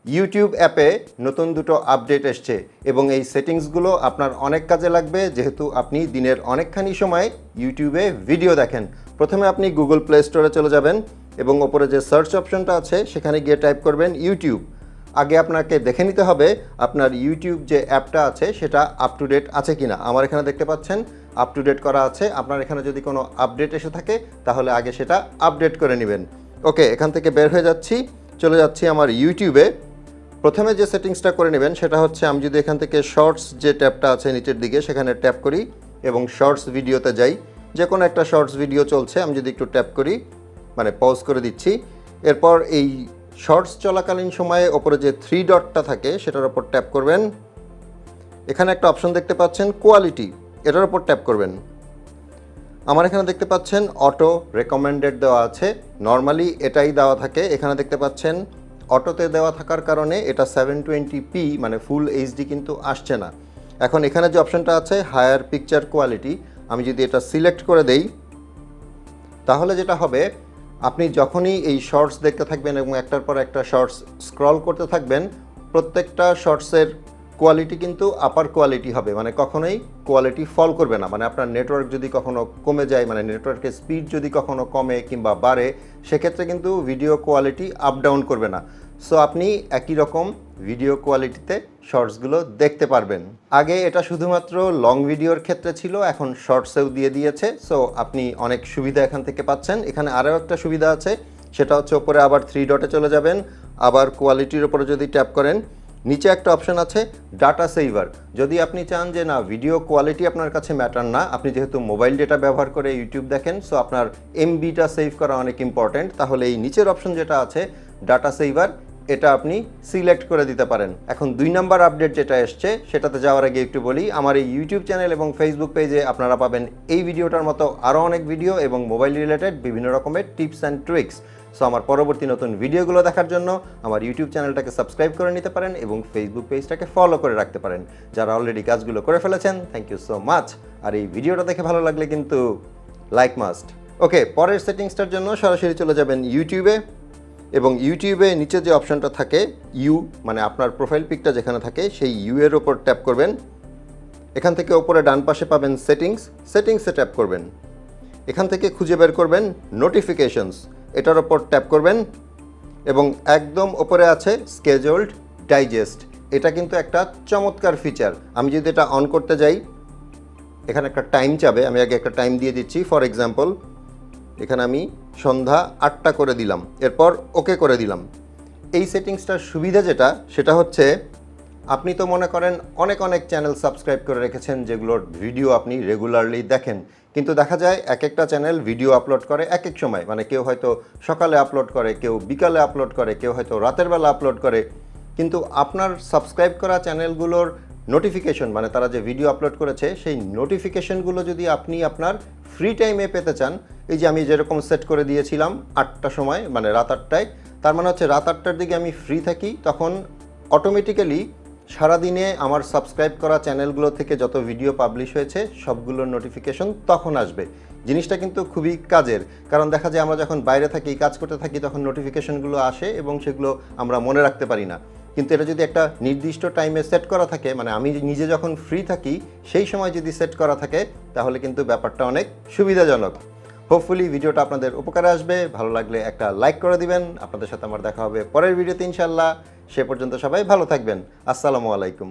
YouTube অ্যাপে নতুন দুটো আপডেট এসছে এবং এই সেটিংসগুলো আপনার অনেক কাজে লাগবে যেহেতু আপনি দিনের অনেকখানি সময় ইউটিউবে ভিডিও দেখেন। প্রথমে আপনি গুগল প্লে স্টোরে চলে যাবেন এবং ওপরে যে সার্চ অপশনটা আছে সেখানে গিয়ে টাইপ করবেন ইউটিউব। আগে আপনাকে দেখে নিতে হবে আপনার ইউটিউব যে অ্যাপটা আছে সেটা আপ টু ডেট আছে কিনা। আমার এখানে দেখতে পাচ্ছেন আপ টু ডেট করা আছে। আপনার এখানে যদি কোনো আপডেট এসে থাকে তাহলে আগে সেটা আপডেট করে নেবেন। ওকে, এখান থেকে বের হয়ে যাচ্ছি, চলে যাচ্ছি আমার ইউটিউবে। প্রথমে যে সেটিংসটা করে নেবেন সেটা হচ্ছে আমি যদি এখান থেকে শর্টস যে ট্যাবটা আছে নিচের দিকে সেখানে ট্যাপ করি এবং শর্টস ভিডিওতে যাই, যে কোনো একটা শর্টস ভিডিও চলছে, আমি যদি একটু ট্যাপ করি মানে পজ করে দিচ্ছি। এরপর এই শর্টস চলাকালীন সময়ে ওপরে যে থ্রি ডটটা থাকে সেটার ওপর ট্যাপ করবেন। এখানে একটা অপশন দেখতে পাচ্ছেন কোয়ালিটি, এটার ওপর ট্যাপ করবেন। আমার এখানে দেখতে পাচ্ছেন অটো রেকমেন্ডেড দেওয়া আছে, নর্মালি এটাই দেওয়া থাকে। এখানে দেখতে পাচ্ছেন অটোতে দেওয়া থাকার কারণে এটা 720p মানে ফুল এইচডি কিন্তু আসছে না। এখন এখানে যে অপশনটা আছে হায়ার পিকচার কোয়ালিটি, আমি যদি এটা সিলেক্ট করে দেই তাহলে যেটা হবে আপনি যখনই এই শর্টস দেখতে থাকবেন এবং একটার পর একটা শর্টস স্ক্রল করতে থাকবেন, প্রত্যেকটা শর্টসের কোয়ালিটি কিন্তু আপার কোয়ালিটি হবে, মানে কখনোই কোয়ালিটি ফল করবে না। মানে আপনার নেটওয়ার্ক যদি কখনো কমে যায়, মানে নেটওয়ার্কের স্পিড যদি কখনো কমে কিংবা বাড়ে, সেক্ষেত্রে কিন্তু ভিডিও কোয়ালিটি আপ ডাউন করবে না। সো আপনি একই রকম ভিডিও কোয়ালিটিতে শর্টসগুলো দেখতে পারবেন। আগে এটা শুধুমাত্র লং ভিডিওর ক্ষেত্রে ছিল, এখন শর্টসেও দিয়ে দিয়েছে। সো আপনি অনেক সুবিধা এখান থেকে পাচ্ছেন। এখানে আরও একটা সুবিধা আছে, সেটা হচ্ছে ওপরে আবার থ্রি ডটে চলে যাবেন, আবার কোয়ালিটির ওপরে যদি ট্যাপ করেন নিচে একটা অপশন আছে ডাটা সেভার। যদি আপনি চান যে না ভিডিও কোয়ালিটি আপনার কাছে ম্যাটার না, আপনি যেহেতু মোবাইল ডেটা ব্যবহার করে ইউটিউব দেখেন, সো আপনার এমবিটা সেভ করা অনেক ইম্পর্ট্যান্ট, তাহলে এই নিচের অপশন যেটা আছে ডাটা সেভার, এটা আপনি সিলেক্ট করে দিতে পারেন। এখন 2 নাম্বার আপডেট যেটা এসছে সেটাতে যাওয়ার আগে একটু বলি, আমার এই ইউটিউব চ্যানেল এবং ফেসবুক পেজে আপনারা পাবেন এই ভিডিওটার মতো আরও অনেক ভিডিও এবং মোবাইল রিলেটেড বিভিন্ন রকমের টিপস অ্যান্ড ট্রিক্স। সো আমার পরবর্তী নতুন ভিডিওগুলো দেখার জন্য আমার ইউটিউব চ্যানেলটাকে সাবস্ক্রাইব করে নিতে পারেন এবং ফেসবুক পেজটাকে ফলো করে রাখতে পারেন। যারা অলরেডি কাজগুলো করে ফেলেছেন থ্যাংক ইউ সো মাচ। আর এই ভিডিওটা দেখে ভালো লাগলে কিন্তু লাইক মাস্ট। ওকে, পরের সেটিংসটার জন্য সরাসরি চলে যাবেন ইউটিউবে এবং ইউটিউবে নিচে যে অপশনটা থাকে ইউ মানে আপনার প্রোফাইল পিকটা যেখানে থাকে সেই ইউ এর ওপর ট্যাপ করবেন। এখান থেকে ওপরে ডান পাশে পাবেন সেটিংসে ট্যাপ করবেন। এখান থেকে খুঁজে বের করবেন নোটিফিকেশনস, এটার ওপর ট্যাপ করবেন এবং একদম ওপরে আছে স্কেজুলড ডাইজেস্ট। এটা কিন্তু একটা চমৎকার ফিচার। আমি যদি এটা অন করতে যাই এখানে একটা টাইম চাবে, আমি আগে একটা টাইম দিয়ে দিচ্ছি। ফর এক্সাম্পল এখানে আমি সন্ধ্যা 8টা করে দিলাম, এরপর ওকে করে দিলাম। এই সেটিংসটার সুবিধা যেটা সেটা হচ্ছে আপনি তো মনে করেন অনেক চ্যানেল সাবস্ক্রাইব করে রেখেছেন যেগুলোর ভিডিও আপনি রেগুলারলি দেখেন, কিন্তু দেখা যায় এক একটা চ্যানেল ভিডিও আপলোড করে এক এক সময়, মানে কেউ হয়তো সকালে আপলোড করে, কেউ বিকালে আপলোড করে, কেউ হয়তো রাতের বেলা আপলোড করে। কিন্তু আপনার সাবস্ক্রাইব করা চ্যানেলগুলোর নোটিফিকেশন মানে তারা যে ভিডিও আপলোড করেছে সেই নোটিফিকেশনগুলো যদি আপনি আপনার ফ্রি টাইমে পেতে চান, এই যে আমি যেরকম সেট করে দিয়েছিলাম 8টার সময় মানে রাত 8টায়, তার মানে হচ্ছে রাত 8টার দিকে আমি ফ্রি থাকি, তখন অটোমেটিক্যালি সারাদিনে আমার সাবস্ক্রাইব করা চ্যানেলগুলো থেকে যত ভিডিও পাবলিশ হয়েছে সবগুলোর নোটিফিকেশন তখন আসবে। জিনিসটা কিন্তু খুবই কাজের, কারণ দেখা যায় আমরা যখন বাইরে থাকি কাজ করতে থাকি তখন নোটিফিকেশনগুলো আসে এবং সেগুলো আমরা মনে রাখতে পারি না। কিন্তু এটা যদি একটা নির্দিষ্ট টাইমে সেট করা থাকে, মানে আমি নিজে যখন ফ্রি থাকি সেই সময় যদি সেট করা থাকে তাহলে কিন্তু ব্যাপারটা অনেক সুবিধাজনক। হোপফুলি ভিডিওটা আপনাদের উপকারে আসবে। ভালো লাগলে একটা লাইক করে দিবেন। আপনাদের সাথে আমার দেখা হবে পরের ভিডিওতে ইনশাল্লাহ। সে পর্যন্ত সবাই ভালো থাকবেন। আসসালামু আলাইকুম।